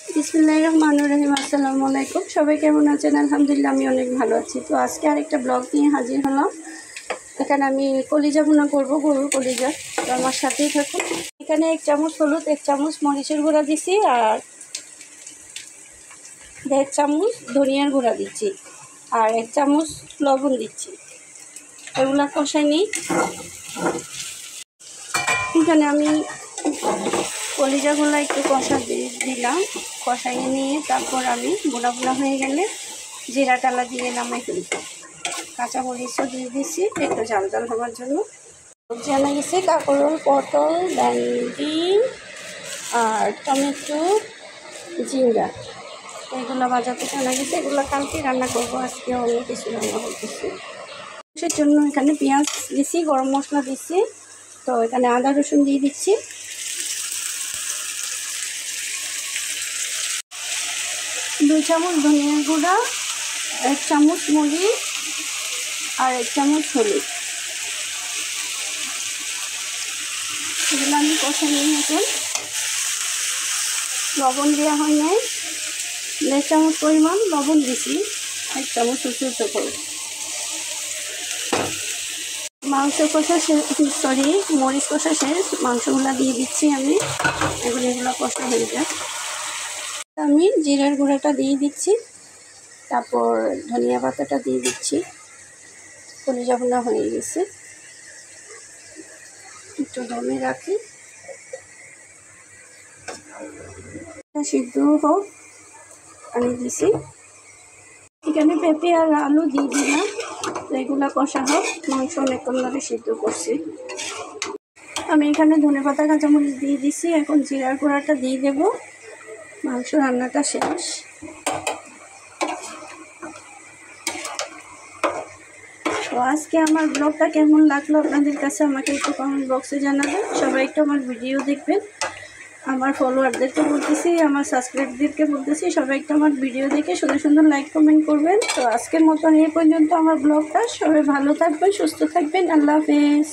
বিসমিল্লাহির রহমানির রহিম। আসসালামু আলাইকুম। সবাই কেমন আছেন? আলহামদুলিল্লাহ আমি অনেক ভালো আছি। তো আজকে আরেকটা ব্লগ নিয়ে হাজির হলাম। এখানে আমি কলিজা ভুনা করবো, গরুর কলিজা। তো আমার সাথেই থাকুন। এখানে 1 চামচ হলুদ, 1 চামচ মরিচের গুঁড়া দিছি, আর 1.5 চামচ ধনিয়ার গুঁড়া দিচ্ছি, আর 1 চামচ লবণ দিচ্ছি। এগুলা কষাই নিই। এখানে আমি কলিজাগুলো একটু দিলাম, কষাইয়ে নিয়ে তারপর আমি বোনা বোনা হয়ে গেলে জিরা টালা দিয়ে নামাই ফেলবো। কাঁচামরিচও দিয়ে দিচ্ছি একটু ঝাল ঝাল হওয়ার জন্য। সবজি আনা গেছে কাঁকরোল, পটল, ভেন্ডি আর টমেটো, ঝিঙ্গা। এগুলো বাজার থেকে আনা গেছে। এগুলো কালকে রান্না করবো, আজকে অন্য কিছু রান্না করতেছি। সের জন্য এখানে পেঁয়াজ দিচ্ছি, গরম মশলা দিচ্ছি। তো এখানে আদা রসুন দিয়ে দিচ্ছি। 2 চামচ ধনিয়ার গুঁড়া, 1 চামচ মরিচ আর 1 চামচ হলুদ। এগুলো আমি কষা নিয়ে এখন লবণ দেওয়া হয় নাই, 1.5 চামচ পরিমাণ লবণ দিছি, 1 চামচ উঁচু করে। মাংস কষা শেষ, মরিচ কষা শেষ। মাংসগুলো দিয়ে দিচ্ছি আমি। এগুলো কষা হয়ে যায়। আমি জিরার গুঁড়াটা দিয়ে দিচ্ছি, তারপর ধনিয়া পাতাটা দিয়ে দিচ্ছি। কলিজা ভুনা হয়ে গেছে, একটু দমে রাখি। সিদ্ধ হোক আমি দিছি। এখানে পেঁপে আর আলু দিয়ে দিলাম। এগুলা কষা হোক। মাংস অনেকক্ষণ ধরে সিদ্ধ করছি। আমি এখানে ধনেপাতা কাঁচামরিচ দিয়ে দিছি। এখন জিরার গুঁড়াটা দিয়ে দেব। মাংস রান্নাটা শেষ। তো আজকে আমার ব্লগটা কেমন লাগলো আপনাদের কাছে আমাকে একটু কমেন্ট বক্সে জানাবেন। সবাই একটু আমার ভিডিও দেখবেন। আমার ফলোয়ারদেরকে বলতেছি, আমার সাবস্ক্রাইবদেরকে বলতেছি, সবাই একটু আমার ভিডিও দেখে সুন্দর সুন্দর লাইক কমেন্ট করবেন। তো আজকের মতন এই পর্যন্ত আমার ব্লগটা। সবাই ভালো থাকবেন, সুস্থ থাকবেন। আল্লাহ হাফেজ।